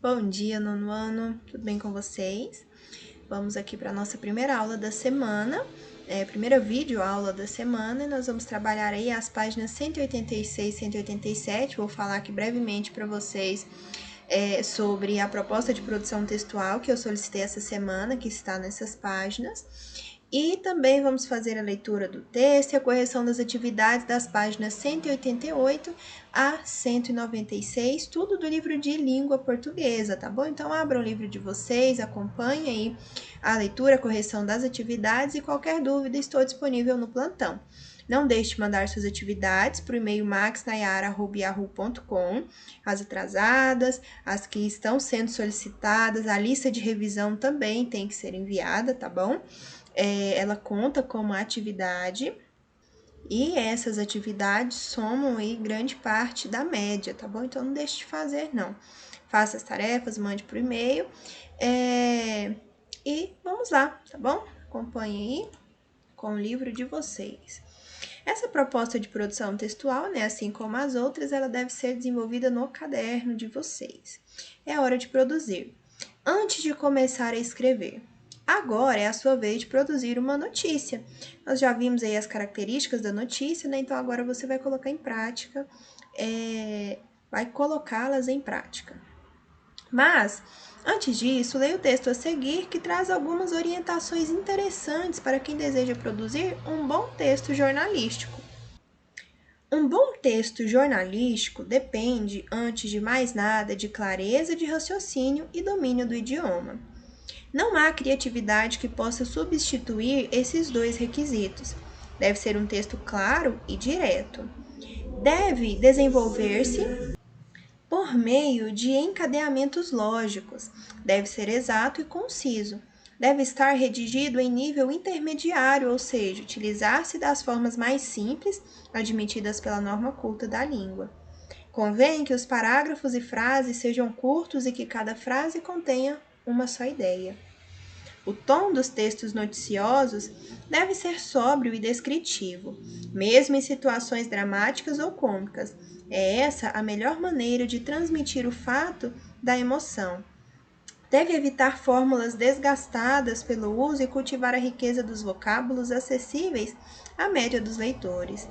Bom dia, nono ano, tudo bem com vocês? Vamos aqui para a nossa primeira aula da semana, primeira vídeo aula da semana, e nós vamos trabalhar aí as páginas 186 e 187. Vou falar aqui brevemente para vocês sobre a proposta de produção textual que eu solicitei essa semana, que está nessas páginas. E também vamos fazer a leitura do texto e a correção das atividades das páginas 188 a 196, tudo do livro de língua portuguesa, tá bom? Então, abram o livro de vocês, acompanhem aí a leitura, a correção das atividades e qualquer dúvida estou disponível no plantão. Não deixe de mandar suas atividades para o e-mail maxnayara@yahoo.com, as atrasadas, as que estão sendo solicitadas, a lista de revisão também tem que ser enviada, tá bom? Ela conta como atividade e essas atividades somam aí grande parte da média, tá bom? Então, não deixe de fazer, não. Faça as tarefas, mande por e-mail e vamos lá, tá bom? Acompanhe aí com o livro de vocês. Essa proposta de produção textual, né, assim como as outras, ela deve ser desenvolvida no caderno de vocês. É hora de produzir. Antes de começar a escrever, agora é a sua vez de produzir uma notícia. Nós já vimos aí as características da notícia, né? Então agora você vai colocar em prática, vai colocá-las em prática. Mas, antes disso, leia o texto a seguir, que traz algumas orientações interessantes para quem deseja produzir um bom texto jornalístico. Um bom texto jornalístico depende, antes de mais nada, de clareza de raciocínio e domínio do idioma. Não há criatividade que possa substituir esses dois requisitos. Deve ser um texto claro e direto. Deve desenvolver-se por meio de encadeamentos lógicos. Deve ser exato e conciso. Deve estar redigido em nível intermediário, ou seja, utilizar-se das formas mais simples admitidas pela norma culta da língua. Convém que os parágrafos e frases sejam curtos e que cada frase contenha uma só ideia. O tom dos textos noticiosos deve ser sóbrio e descritivo, mesmo em situações dramáticas ou cômicas. É essa a melhor maneira de transmitir o fato da emoção. Deve evitar fórmulas desgastadas pelo uso e cultivar a riqueza dos vocábulos acessíveis à média dos leitores.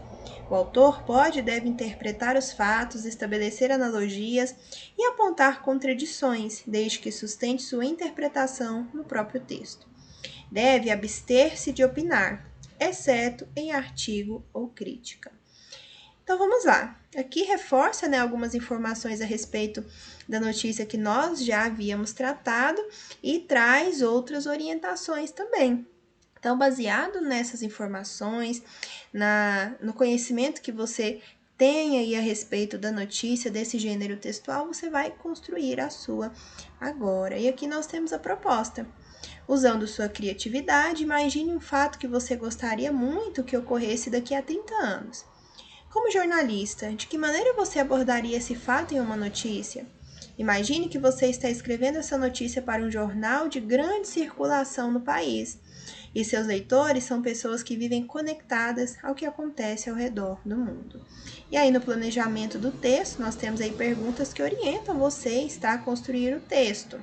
O autor pode e deve interpretar os fatos, estabelecer analogias e apontar contradições, desde que sustente sua interpretação no próprio texto. Deve abster-se de opinar, exceto em artigo ou crítica. Então vamos lá. Aqui reforça, né, algumas informações a respeito da notícia que nós já havíamos tratado e traz outras orientações também. Então, baseado nessas informações, no conhecimento que você tem aí a respeito da notícia desse gênero textual, você vai construir a sua agora. E aqui nós temos a proposta. Usando sua criatividade, imagine um fato que você gostaria muito que ocorresse daqui a 30 anos. Como jornalista, de que maneira você abordaria esse fato em uma notícia? Imagine que você está escrevendo essa notícia para um jornal de grande circulação no país e seus leitores são pessoas que vivem conectadas ao que acontece ao redor do mundo. E aí, no planejamento do texto, nós temos aí perguntas que orientam você a construir o texto.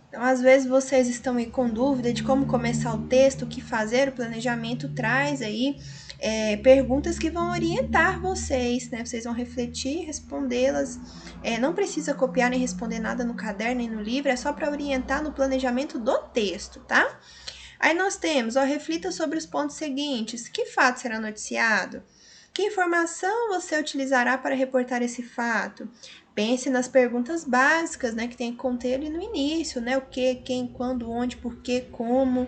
Então, às vezes vocês estão aí com dúvida de como começar o texto, o que fazer, o planejamento traz aí perguntas que vão orientar vocês, né? Vocês vão refletir, respondê-las. Não precisa copiar nem responder nada no caderno nem no livro, é só para orientar no planejamento do texto, tá? Aí nós temos, reflita sobre os pontos seguintes. Que fato será noticiado? Que informação você utilizará para reportar esse fato? Pense nas perguntas básicas, né, que tem que conter ali no início, né? O que, quem, quando, onde, por quê, como.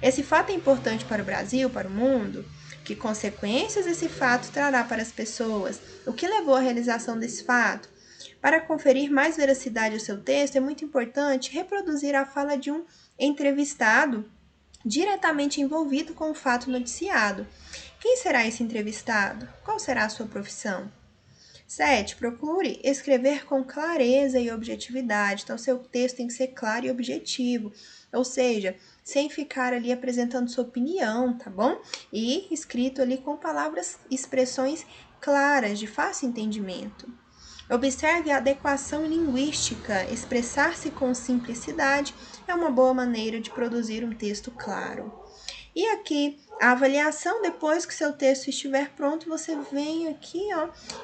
Esse fato é importante para o Brasil, para o mundo? Que consequências esse fato trará para as pessoas? O que levou à realização desse fato? Para conferir mais veracidade ao seu texto, é muito importante reproduzir a fala de um entrevistado diretamente envolvido com o fato noticiado. Quem será esse entrevistado? Qual será a sua profissão? 7. Procure escrever com clareza e objetividade. Então, seu texto tem que ser claro e objetivo. Ou seja, sem ficar ali apresentando sua opinião, tá bom? E escrito ali com palavras, expressões claras, de fácil entendimento. Observe a adequação linguística. Expressar-se com simplicidade é uma boa maneira de produzir um texto claro. E aqui, a avaliação, depois que seu texto estiver pronto, você vem aqui,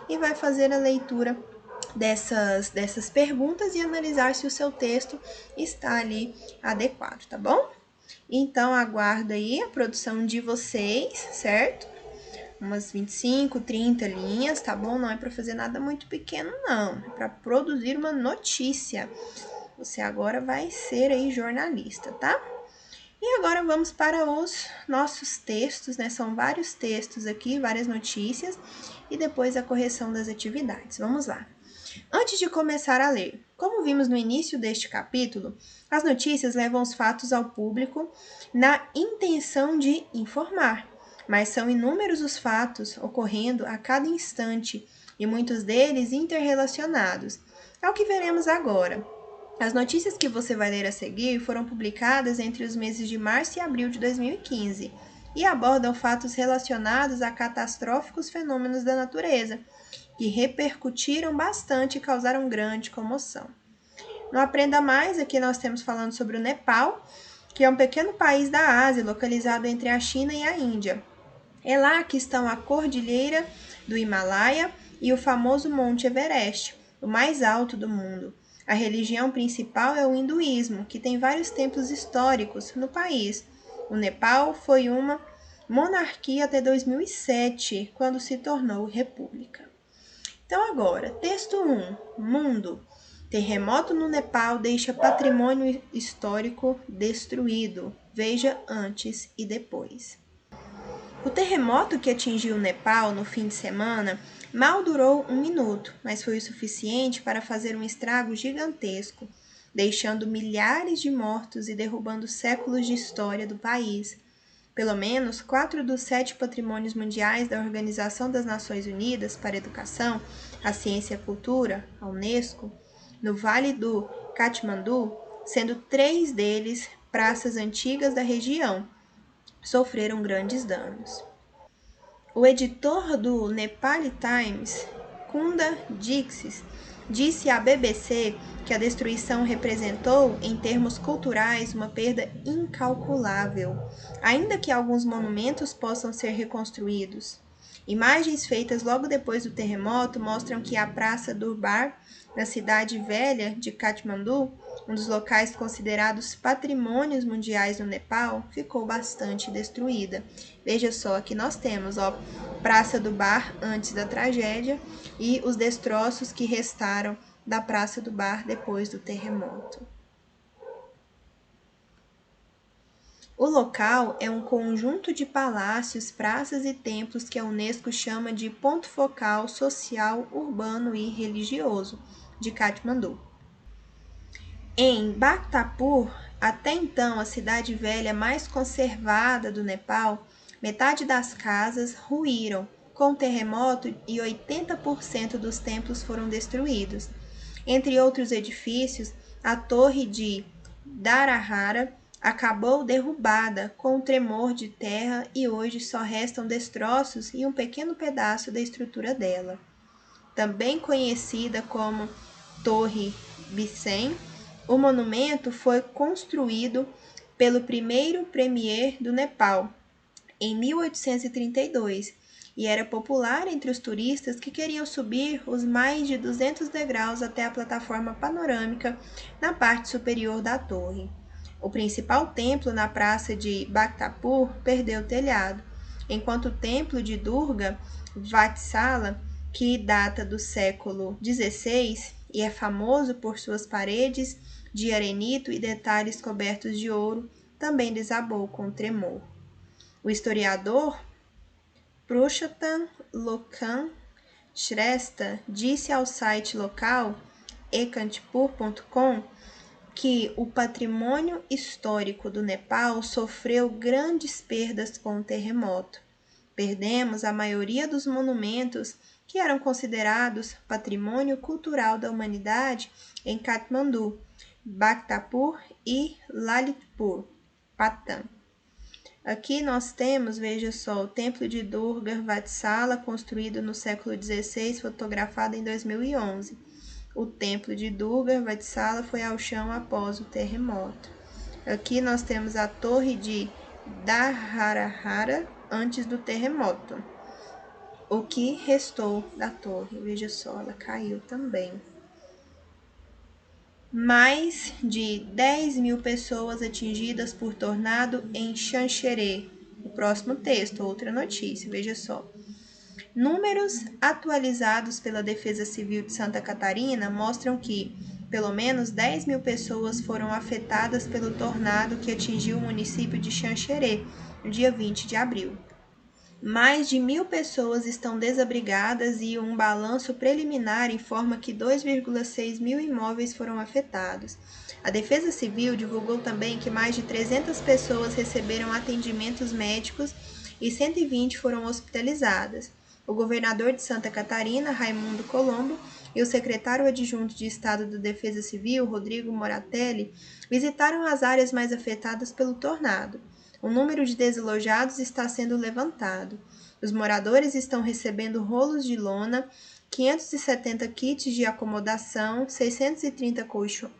e vai fazer a leitura dessas perguntas e analisar se o seu texto está ali adequado, tá bom? Então, aguardo aí a produção de vocês, certo? Umas 25, 30 linhas, tá bom? Não é para fazer nada muito pequeno, não. É para produzir uma notícia. Você agora vai ser aí jornalista, tá? E agora vamos para os nossos textos, né? São vários textos aqui, várias notícias, e depois a correção das atividades. Vamos lá. Antes de começar a ler, como vimos no início deste capítulo, as notícias levam os fatos ao público na intenção de informar, mas são inúmeros os fatos ocorrendo a cada instante e muitos deles interrelacionados. É o que veremos agora. As notícias que você vai ler a seguir foram publicadas entre os meses de março e abril de 2015 e abordam fatos relacionados a catastróficos fenômenos da natureza, que repercutiram bastante e causaram grande comoção. No Aprenda Mais, aqui nós temos falando sobre o Nepal, que é um pequeno país da Ásia, localizado entre a China e a Índia. É lá que estão a Cordilheira do Himalaia e o famoso Monte Everest, o mais alto do mundo. A religião principal é o hinduísmo, que tem vários templos históricos no país. O Nepal foi uma monarquia até 2007, quando se tornou república. Então agora, texto 1, Mundo. Terremoto no Nepal deixa patrimônio histórico destruído. Veja antes e depois. O terremoto que atingiu o Nepal no fim de semana mal durou 1 minuto, mas foi o suficiente para fazer um estrago gigantesco, deixando milhares de mortos e derrubando séculos de história do país. Pelo menos 4 dos 7 patrimônios mundiais da Organização das Nações Unidas para a Educação, a Ciência e a Cultura, a Unesco, no Vale do Katmandu, sendo 3 deles praças antigas da região, sofreram grandes danos. O editor do Nepali Times, Kunda Dixit, disse à BBC que a destruição representou, em termos culturais, uma perda incalculável, ainda que alguns monumentos possam ser reconstruídos. Imagens feitas logo depois do terremoto mostram que a Praça Durbar, na cidade velha de Katmandu, um dos locais considerados patrimônios mundiais no Nepal, ficou bastante destruída. Veja só, aqui nós temos, Praça do Bar antes da tragédia e os destroços que restaram da Praça do Bar depois do terremoto. O local é um conjunto de palácios, praças e templos que a Unesco chama de ponto focal social, urbano e religioso de Katmandu. Em Bhaktapur, até então a cidade velha mais conservada do Nepal, metade das casas ruíram com o terremoto e 80% dos templos foram destruídos. Entre outros edifícios, a torre de Dharahara acabou derrubada com um tremor de terra e hoje só restam destroços e um pequeno pedaço da estrutura dela. Também conhecida como Torre Bhisen, o monumento foi construído pelo primeiro premier do Nepal em 1832 e era popular entre os turistas que queriam subir os mais de 200 degraus até a plataforma panorâmica na parte superior da torre. O principal templo na praça de Bhaktapur perdeu o telhado, enquanto o templo de Durga Vatsala, que data do século XVI e é famoso por suas paredes de arenito e detalhes cobertos de ouro, também desabou com tremor. O historiador Purushottam Lokhan Shrestha disse ao site local ekantpur.com que o patrimônio histórico do Nepal sofreu grandes perdas com o terremoto. Perdemos a maioria dos monumentos que eram considerados patrimônio cultural da humanidade em Katmandu, Bhaktapur e Lalitpur, Patam. Aqui nós temos, veja só, o Templo de Durga Vatsala, construído no século XVI, fotografado em 2011. O Templo de Durga Vatsala foi ao chão após o terremoto. Aqui nós temos a Torre de Dharahara antes do terremoto. O que restou da torre? Veja só, ela caiu também. Mais de 10 mil pessoas atingidas por tornado em Xanxerê. O próximo texto, outra notícia, veja só. Números atualizados pela Defesa Civil de Santa Catarina mostram que pelo menos 10 mil pessoas foram afetadas pelo tornado que atingiu o município de Xanxerê no dia 20 de abril. Mais de 1.000 pessoas estão desabrigadas e um balanço preliminar informa que 2,6 mil imóveis foram afetados. A Defesa Civil divulgou também que mais de 300 pessoas receberam atendimentos médicos e 120 foram hospitalizadas. O governador de Santa Catarina, Raimundo Colombo, e o secretário adjunto de Estado da Defesa Civil, Rodrigo Moratelli, visitaram as áreas mais afetadas pelo tornado. O número de desalojados está sendo levantado. Os moradores estão recebendo rolos de lona, 570 kits de acomodação, 630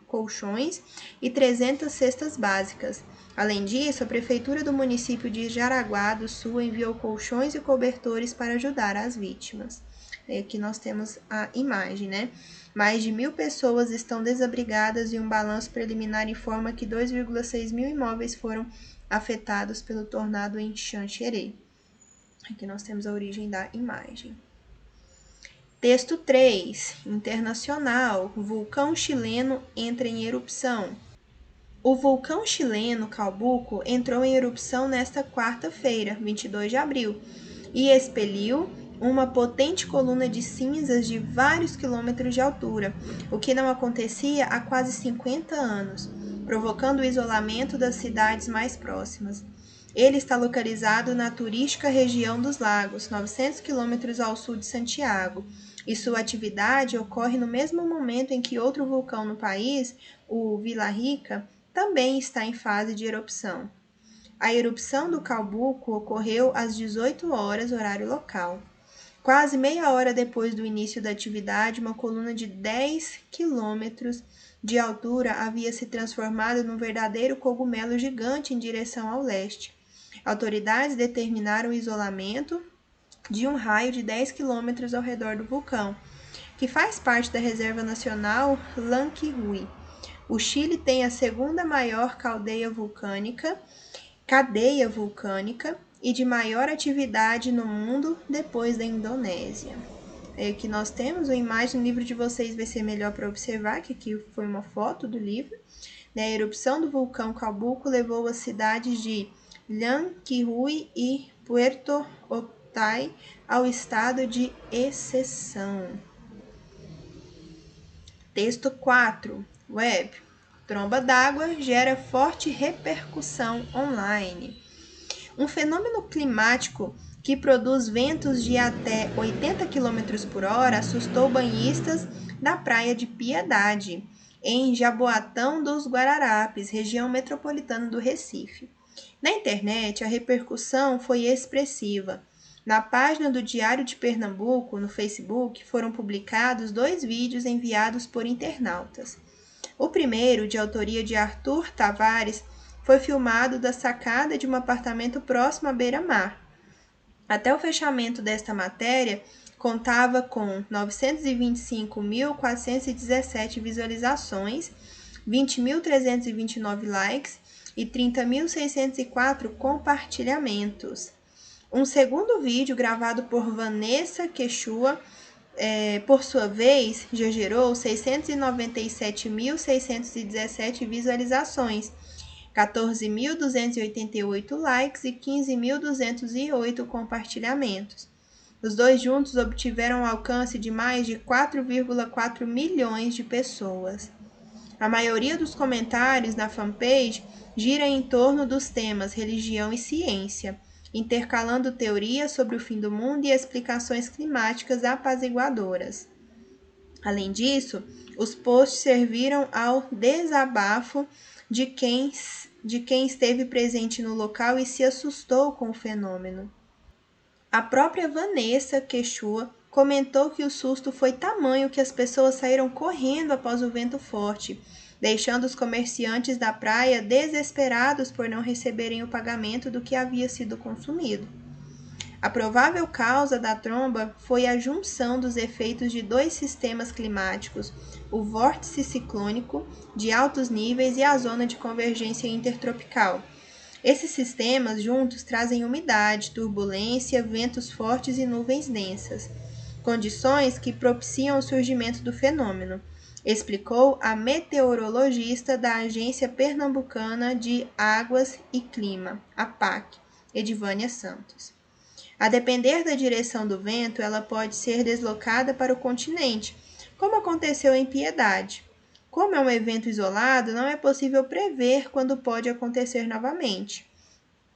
colchões e 300 cestas básicas. Além disso, a Prefeitura do município de Jaraguá do Sul enviou colchões e cobertores para ajudar as vítimas. Aqui nós temos a imagem, né? Mais de 1.000 pessoas estão desabrigadas e um balanço preliminar informa que 2,6 mil imóveis foram afetados pelo tornado em Xanxerê. Aqui nós temos a origem da imagem. Texto 3. Internacional. Vulcão chileno entra em erupção. O vulcão chileno Calbuco entrou em erupção nesta quarta-feira, 22 de abril, e expeliu uma potente coluna de cinzas de vários quilômetros de altura, o que não acontecia há quase 50 anos, provocando o isolamento das cidades mais próximas. Ele está localizado na turística região dos Lagos, 900 quilômetros ao sul de Santiago, e sua atividade ocorre no mesmo momento em que outro vulcão no país, o Vila Rica, também está em fase de erupção. A erupção do Calbuco ocorreu às 18 horas, horário local. Quase meia hora depois do início da atividade, uma coluna de 10 quilômetros de altura havia se transformado num verdadeiro cogumelo gigante em direção ao leste. Autoridades determinaram o isolamento de um raio de 10 quilômetros ao redor do vulcão, que faz parte da Reserva Nacional Llanquihue. O Chile tem a segunda maior cadeia vulcânica e de maior atividade no mundo depois da Indonésia. Aqui nós temos uma imagem, no livro de vocês vai ser melhor para observar, que aqui foi uma foto do livro. A erupção do vulcão Calbuco levou as cidades de Llanquihue e Puerto Otay ao estado de exceção. Texto 4. Web. Tromba d'água gera forte repercussão online. Um fenômeno climático que produz ventos de até 80 km por hora assustou banhistas da Praia de Piedade, em Jaboatão dos Guararapes, região metropolitana do Recife. Na internet, a repercussão foi expressiva. Na página do Diário de Pernambuco, no Facebook, foram publicados 2 vídeos enviados por internautas. O primeiro, de autoria de Arthur Tavares, foi filmado da sacada de um apartamento próximo à beira-mar. Até o fechamento desta matéria, contava com 925.417 visualizações, 20.329 likes e 30.604 compartilhamentos. Um segundo vídeo, gravado por Vanessa Quechua, por sua vez, já gerou 697.617 visualizações, 14.288 likes e 15.208 compartilhamentos. Os dois juntos obtiveram um alcance de mais de 4,4 milhões de pessoas. A maioria dos comentários na fanpage gira em torno dos temas religião e ciência, intercalando teorias sobre o fim do mundo e explicações climáticas apaziguadoras. Além disso, os posts serviram ao desabafo de quem esteve presente no local e se assustou com o fenômeno. A própria Vanessa Quechua comentou que o susto foi tamanho que as pessoas saíram correndo após o vento forte, deixando os comerciantes da praia desesperados por não receberem o pagamento do que havia sido consumido. A provável causa da tromba foi a junção dos efeitos de dois sistemas climáticos, o vórtice ciclônico de altos níveis e a zona de convergência intertropical. Esses sistemas juntos trazem umidade, turbulência, ventos fortes e nuvens densas, condições que propiciam o surgimento do fenômeno, explicou a meteorologista da Agência Pernambucana de Águas e Clima, APAC, Edivânia Santos. A depender da direção do vento, ela pode ser deslocada para o continente, como aconteceu em Piedade. Como é um evento isolado, não é possível prever quando pode acontecer novamente.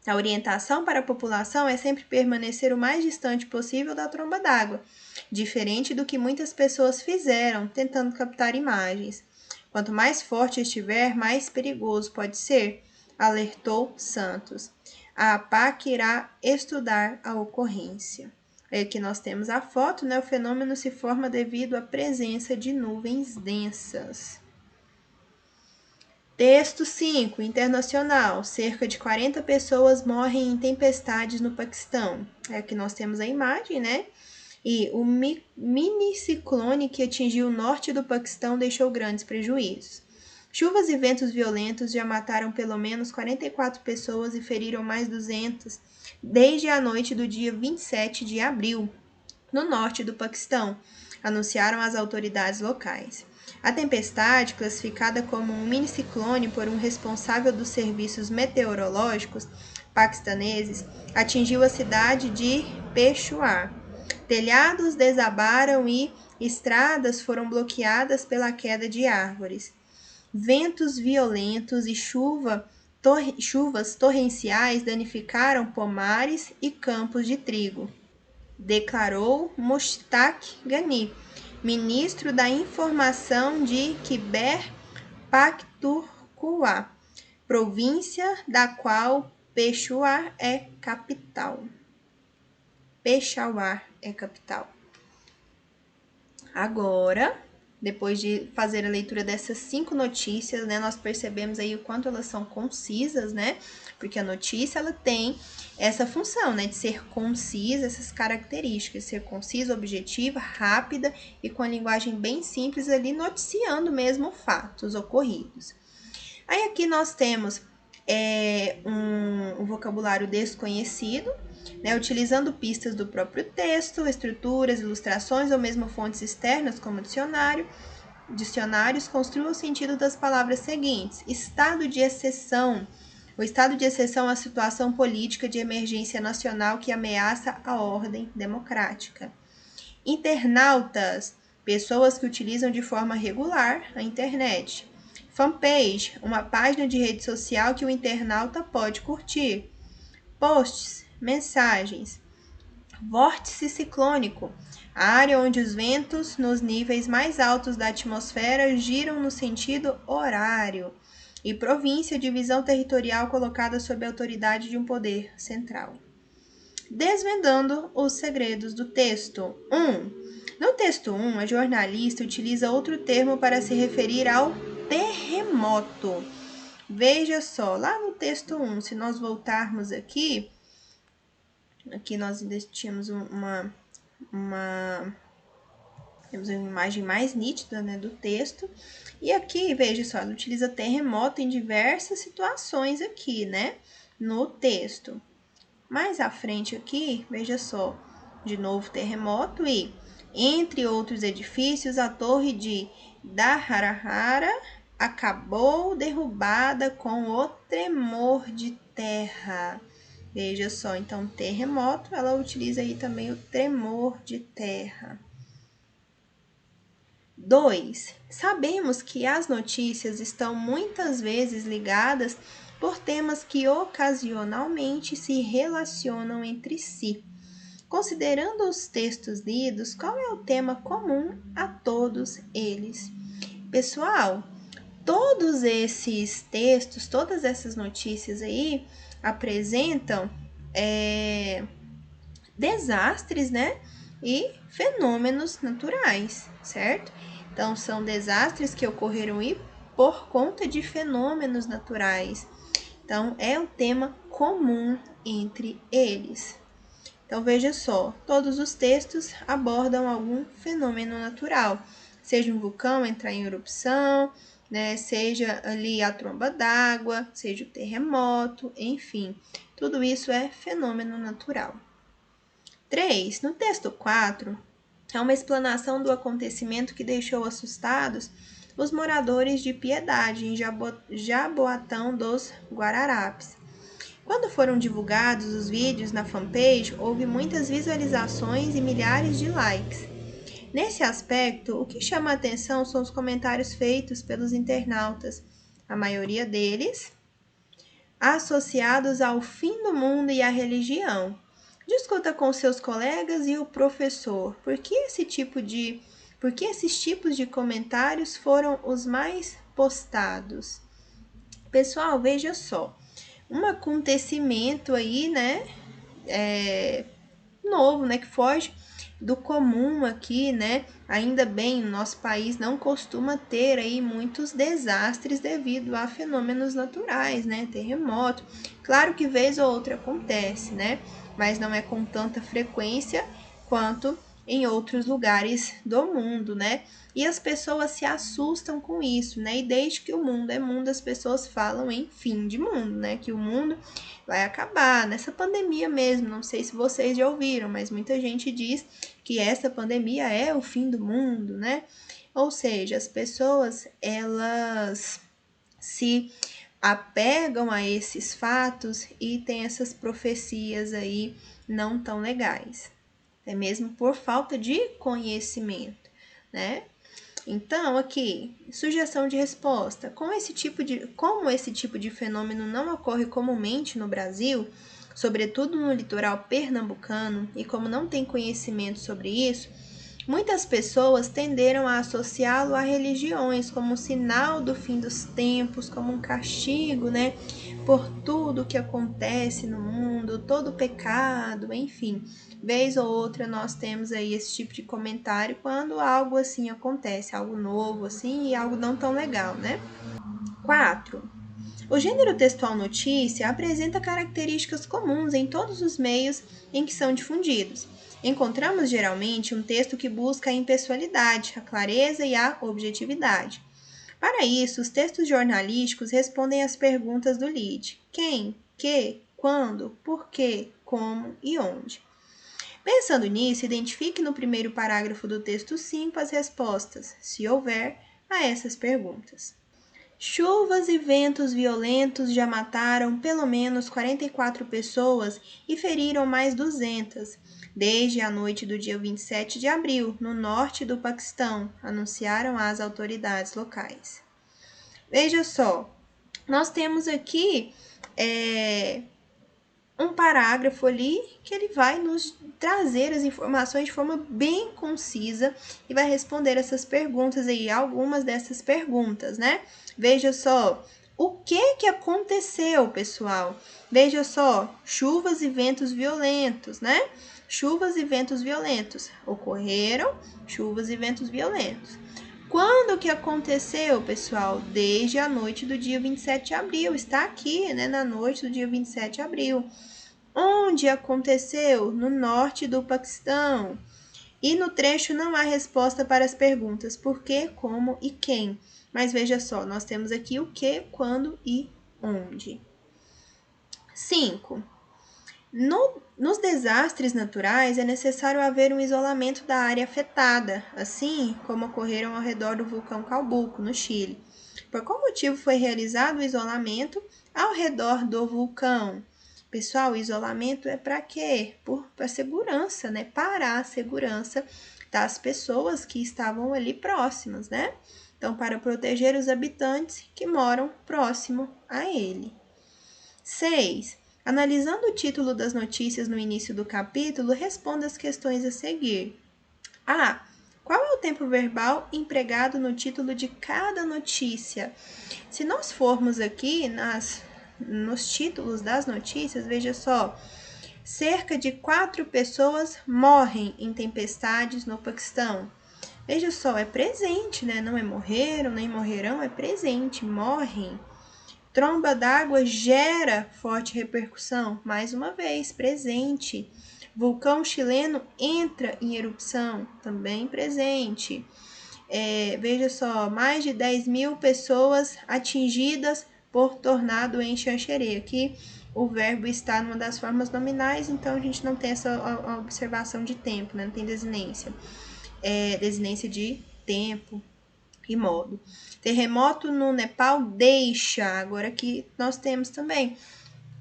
A orientação para a população é sempre permanecer o mais distante possível da tromba d'água, diferente do que muitas pessoas fizeram, tentando captar imagens. Quanto mais forte estiver, mais perigoso pode ser, alertou Santos. A APAC irá estudar a ocorrência. Aqui nós temos a foto, né? O fenômeno se forma devido à presença de nuvens densas. Texto 5, internacional. Cerca de 40 pessoas morrem em tempestades no Paquistão. Aqui nós temos a imagem, né? E o mini-ciclone que atingiu o norte do Paquistão deixou grandes prejuízos. Chuvas e ventos violentos já mataram pelo menos 44 pessoas e feriram mais 200 desde a noite do dia 27 de abril, no norte do Paquistão, anunciaram as autoridades locais. A tempestade, classificada como um mini-ciclone por um responsável dos serviços meteorológicos paquistaneses, atingiu a cidade de Peshawar. Telhados desabaram e estradas foram bloqueadas pela queda de árvores. Ventos violentos e chuvas torrenciais danificaram pomares e campos de trigo, declarou Mushtaq Ghani, ministro da Informação de Khyber Pakhtunkhwa, província da qual Peshawar é capital. Agora, depois de fazer a leitura dessas 5 notícias, né, nós percebemos aí o quanto elas são concisas, né? Porque a notícia, ela tem essa função, né, de ser concisa, essas características, ser concisa, objetiva, rápida e com a linguagem bem simples ali, noticiando mesmo fatos ocorridos. Aí aqui nós temos um vocabulário desconhecido, né, utilizando pistas do próprio texto, estruturas, ilustrações ou mesmo fontes externas como dicionários, construa o sentido das palavras seguintes. Estado de exceção. O estado de exceção é a situação política de emergência nacional que ameaça a ordem democrática. Internautas, pessoas que utilizam de forma regular a internet. Fanpage, uma página de rede social que o internauta pode curtir. Posts, mensagens. Vórtice ciclônico, a área onde os ventos nos níveis mais altos da atmosfera giram no sentido horário. E província, divisão territorial colocada sob a autoridade de um poder central. Desvendando os segredos do texto. 1. No texto 1, a jornalista utiliza outro termo para se referir ao terremoto. Veja só, lá no texto 1, se nós voltarmos aqui nós ainda tínhamos temos uma imagem mais nítida, né, do texto. E aqui, veja só, ela utiliza terremoto em diversas situações aqui, né, no texto. Mais à frente aqui, veja só, de novo terremoto e, entre outros edifícios, a torre de Dharamhara acabou derrubada com o tremor de terra. Veja só, então, terremoto, ela utiliza aí também o tremor de terra. 2. Sabemos que as notícias estão muitas vezes ligadas por temas que ocasionalmente se relacionam entre si. Considerando os textos lidos, qual é o tema comum a todos eles? Pessoal, todos esses textos, todas essas notícias aí apresentam desastres, né? E fenômenos naturais, certo? Então, são desastres que ocorreram aí por conta de fenômenos naturais. Então, é um tema comum entre eles. Então, veja só, todos os textos abordam algum fenômeno natural, seja um vulcão entrar em erupção, né, seja ali a tromba d'água, seja o terremoto, enfim, tudo isso é fenômeno natural. 3. No texto 4, é uma explanação do acontecimento que deixou assustados os moradores de Piedade, em Jaboatão dos Guararapes. Quando foram divulgados os vídeos na fanpage, houve muitas visualizações e milhares de likes. Nesse aspecto, o que chama a atenção são os comentários feitos pelos internautas, a maioria deles associados ao fim do mundo e à religião. Discuta com seus colegas e o professor por que esses tipos de comentários foram os mais postados. Pessoal, veja só, um acontecimento aí, né, novo, né, que foge do comum aqui, né? Ainda bem, o nosso país não costuma ter aí muitos desastres devido a fenômenos naturais, né? Terremoto. Claro que vez ou outra acontece, né? Mas não é com tanta frequência quanto em outros lugares do mundo, né? E as pessoas se assustam com isso, né? E desde que o mundo é mundo, as pessoas falam em fim de mundo, né? Que o mundo vai acabar nessa pandemia mesmo. Não sei se vocês já ouviram, mas muita gente diz que essa pandemia é o fim do mundo, né? Ou seja, as pessoas, elas se apegam a esses fatos e tem essas profecias aí não tão legais. É mesmo por falta de conhecimento, né? Então, aqui, sugestão de resposta. Como esse tipo de fenômeno não ocorre comumente no Brasil, sobretudo no litoral pernambucano, e como não tem conhecimento sobre isso, muitas pessoas tenderam a associá-lo a religiões como um sinal do fim dos tempos, como um castigo, né, por tudo que acontece no mundo, todo pecado, enfim. Vez ou outra nós temos aí esse tipo de comentário quando algo assim acontece, algo novo assim e algo não tão legal, né? 4. O gênero textual notícia apresenta características comuns em todos os meios em que são difundidos. Encontramos geralmente um texto que busca a impessoalidade, a clareza e a objetividade. Para isso, os textos jornalísticos respondem às perguntas do lead: quem, que, quando, por quê, como e onde. Pensando nisso, identifique no primeiro parágrafo do texto 5 as respostas, se houver, a essas perguntas. Chuvas e ventos violentos já mataram pelo menos 44 pessoas e feriram mais 200, desde a noite do dia 27 de abril, no norte do Paquistão, anunciaram as autoridades locais. Veja só, nós temos aqui um parágrafo ali que ele vai nos trazer as informações de forma bem concisa e vai responder essas perguntas aí, algumas dessas perguntas, né? Veja só, o que aconteceu, pessoal? Veja só, chuvas e ventos violentos, né? Chuvas e ventos violentos. Ocorreram chuvas e ventos violentos. Quando que aconteceu, pessoal? Desde a noite do dia 27 de abril. Está aqui, né? Na noite do dia 27 de abril. Onde aconteceu? No norte do Paquistão. E no trecho não há resposta para as perguntas por que, como e quem. Mas veja só, nós temos aqui o que, quando e onde. 5. Nos desastres naturais é necessário haver um isolamento da área afetada, assim como ocorreram ao redor do vulcão Calbuco, no Chile. Por qual motivo foi realizado o isolamento ao redor do vulcão? Pessoal, o isolamento é para quê? Para segurança, né? Para a segurança das pessoas que estavam ali próximas, né? Então, para proteger os habitantes que moram próximo a ele. 6. Analisando o título das notícias no início do capítulo, responda as questões a seguir. A. Qual é o tempo verbal empregado no título de cada notícia? Se nós formos aqui nos títulos das notícias, veja só, cerca de 4 pessoas morrem em tempestades no Paquistão. Veja só, é presente, né? Não é morreram, nem morrerão, é presente, morrem. Tromba d'água gera forte repercussão, mais uma vez, presente. Vulcão chileno entra em erupção, também presente. Veja só, mais de 10 mil pessoas atingidas por tornado em Xanxerê. Aqui o verbo está numa das formas nominais, então a gente não tem essa observação de tempo, né? Não tem desinência. Desinência de tempo e modo. Terremoto no Nepal deixa. Agora aqui nós temos também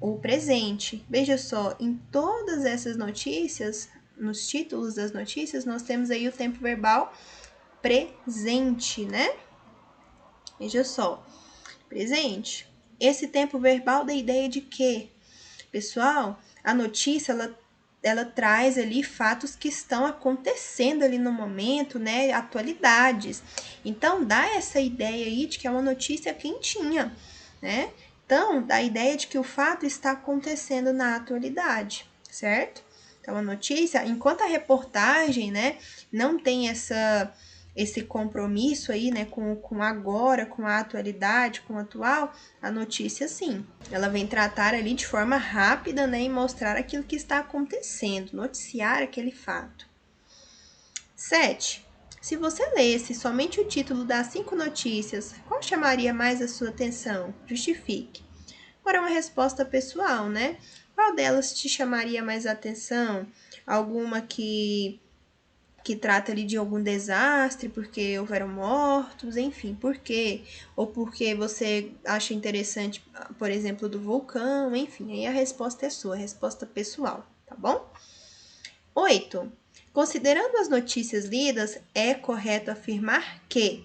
o presente. Veja só, em todas essas notícias, nos títulos das notícias, nós temos aí o tempo verbal presente, né? Veja só, presente. Esse tempo verbal dá ideia de quê? Pessoal, a notícia, ela traz ali fatos que estão acontecendo ali no momento, né? Atualidades. Então, dá essa ideia aí de que é uma notícia quentinha, né? Então, dá a ideia de que o fato está acontecendo na atualidade, certo? Então, a notícia, enquanto a reportagem, né, não tem esse compromisso aí, né, com agora, com a atualidade, com o atual, a notícia sim, ela vem tratar ali de forma rápida, né, e mostrar aquilo que está acontecendo, noticiar aquele fato. 7. Se você lesse somente o título das 5 notícias, qual chamaria mais a sua atenção? Justifique. Agora, uma resposta pessoal, né? Qual delas te chamaria mais a atenção? Alguma que trata ali de algum desastre, porque houveram mortos, enfim, por quê? Ou porque você acha interessante, por exemplo, do vulcão, enfim, aí a resposta é sua, a resposta pessoal, tá bom? 8. Considerando as notícias lidas, é correto afirmar que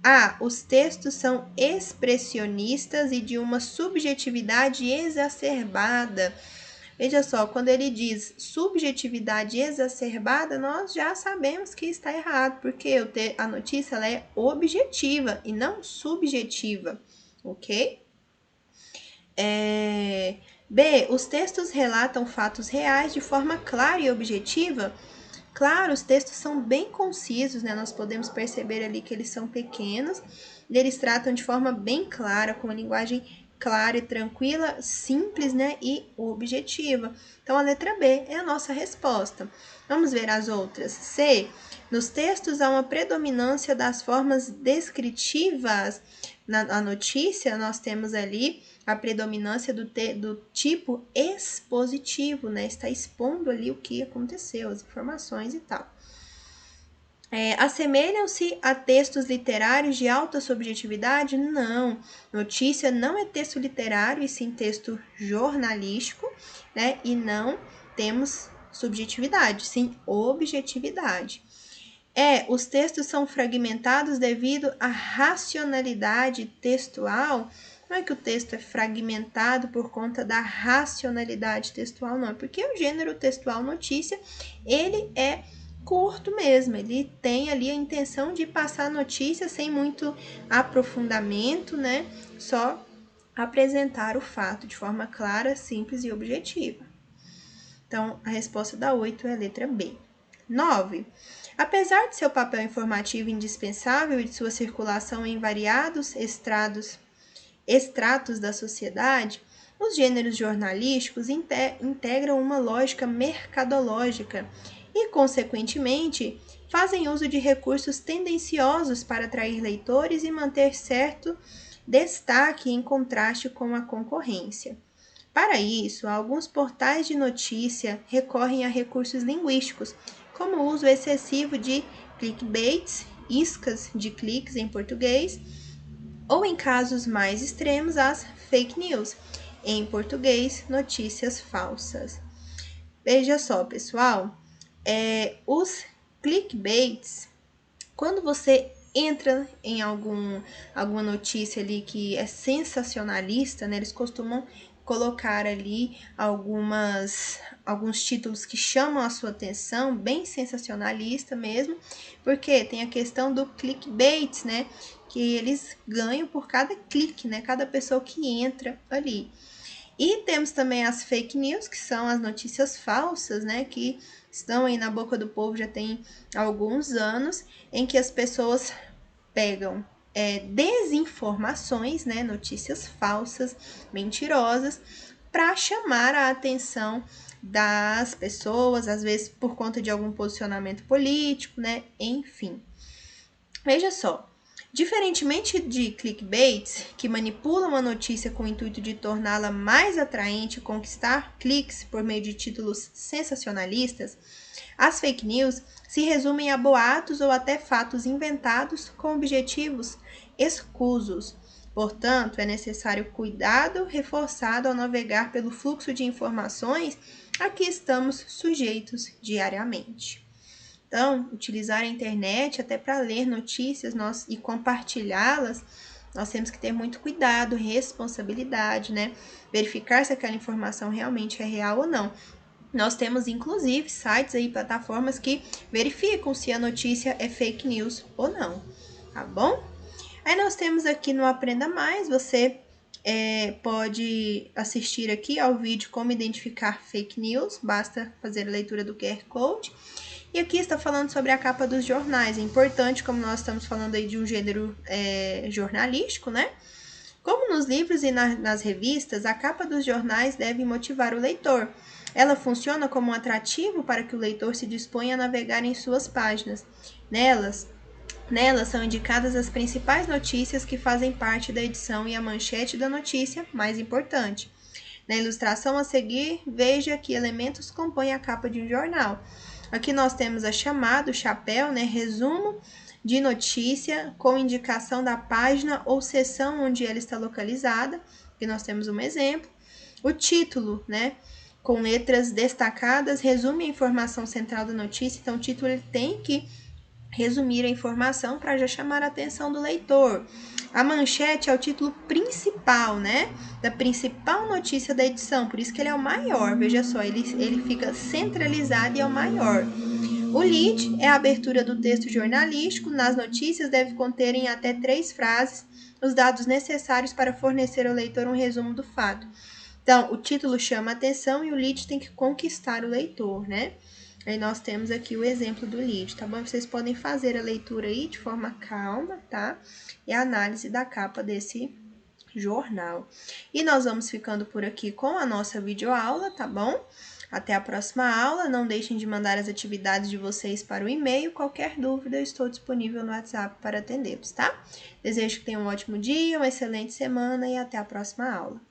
A. Os textos são expressionistas e de uma subjetividade exacerbada. Veja só, quando ele diz subjetividade exacerbada, nós já sabemos que está errado, porque a notícia ela é objetiva e não subjetiva, ok? B. Os textos relatam fatos reais de forma clara e objetiva. Claro, os textos são bem concisos, né? Nós podemos perceber ali que eles são pequenos, e eles tratam de forma bem clara, com uma linguagem clara e tranquila, simples, né? E objetiva. Então, a letra B é a nossa resposta. Vamos ver as outras. C. Nos textos há uma predominância das formas descritivas. Na notícia, nós temos ali a predominância do tipo expositivo, né? Está expondo ali o que aconteceu, as informações e tal. Assemelham-se a textos literários de alta subjetividade? Não. Notícia não é texto literário, e sim texto jornalístico, né? E não temos subjetividade, sim objetividade. Os textos são fragmentados devido à racionalidade textual. Não é que o texto é fragmentado por conta da racionalidade textual, não. É porque o gênero textual notícia, ele é curto mesmo. Ele tem ali a intenção de passar notícia sem muito aprofundamento, né? Só apresentar o fato de forma clara, simples e objetiva. Então, a resposta da 8 é a letra B. 9. Apesar de seu papel informativo indispensável e de sua circulação em variados estratos da sociedade, os gêneros jornalísticos integram uma lógica mercadológica e, consequentemente, fazem uso de recursos tendenciosos para atrair leitores e manter certo destaque em contraste com a concorrência. Para isso, alguns portais de notícia recorrem a recursos linguísticos, como o uso excessivo de clickbaits, iscas de cliques em português, ou em casos mais extremos, as fake news, em português, notícias falsas. Veja só, pessoal, os clickbaits, quando você entra em alguma notícia ali que é sensacionalista, né, eles costumam colocar ali alguns títulos que chamam a sua atenção, bem sensacionalista mesmo, porque tem a questão do clickbait, né? Que eles ganham por cada clique, né? Cada pessoa que entra ali. E temos também as fake news, que são as notícias falsas, né? Que estão aí na boca do povo já tem alguns anos, em que as pessoas pegam desinformações, né? Notícias falsas, mentirosas, para chamar a atenção das pessoas, às vezes por conta de algum posicionamento político, né? Enfim. Veja só, diferentemente de clickbaits, que manipulam a notícia com o intuito de torná-la mais atraente e conquistar cliques por meio de títulos sensacionalistas, as fake news se resumem a boatos ou até fatos inventados com objetivos escusos. Portanto, é necessário cuidado reforçado ao navegar pelo fluxo de informações a que estamos sujeitos diariamente. Então, utilizar a internet até para ler notícias e compartilhá-las, nós temos que ter muito cuidado, responsabilidade, né? Verificar se aquela informação realmente é real ou não. Nós temos, inclusive, sites aí, plataformas que verificam se a notícia é fake news ou não, tá bom? Aí nós temos aqui no Aprenda Mais, você pode assistir aqui ao vídeo como identificar fake news, basta fazer a leitura do QR Code. E aqui está falando sobre a capa dos jornais. É importante, como nós estamos falando aí de um gênero jornalístico, né? Como nos livros e nas revistas, a capa dos jornais deve motivar o leitor. Ela funciona como um atrativo para que o leitor se disponha a navegar em suas páginas. Nelas são indicadas as principais notícias que fazem parte da edição e a manchete da notícia mais importante. Na ilustração a seguir, veja que elementos compõem a capa de um jornal. Aqui nós temos a chamada, o chapéu, né? Resumo de notícia com indicação da página ou seção onde ela está localizada. Aqui nós temos um exemplo. O título, né? Com letras destacadas, resume a informação central da notícia. Então, o título ele tem que resumir a informação para já chamar a atenção do leitor. A manchete é o título principal, né? Da principal notícia da edição, por isso que ele é o maior. Veja só, ele fica centralizado e é o maior. O lead é a abertura do texto jornalístico. Nas notícias deve conterem até 3 frases, os dados necessários para fornecer ao leitor um resumo do fato. Então, o título chama a atenção e o lead tem que conquistar o leitor, né? Aí nós temos aqui o exemplo do lead, tá bom? Vocês podem fazer a leitura aí de forma calma, tá? E a análise da capa desse jornal. E nós vamos ficando por aqui com a nossa videoaula, tá bom? Até a próxima aula. Não deixem de mandar as atividades de vocês para o e-mail. Qualquer dúvida, eu estou disponível no WhatsApp para atendê-los, tá? Desejo que tenham um ótimo dia, uma excelente semana e até a próxima aula.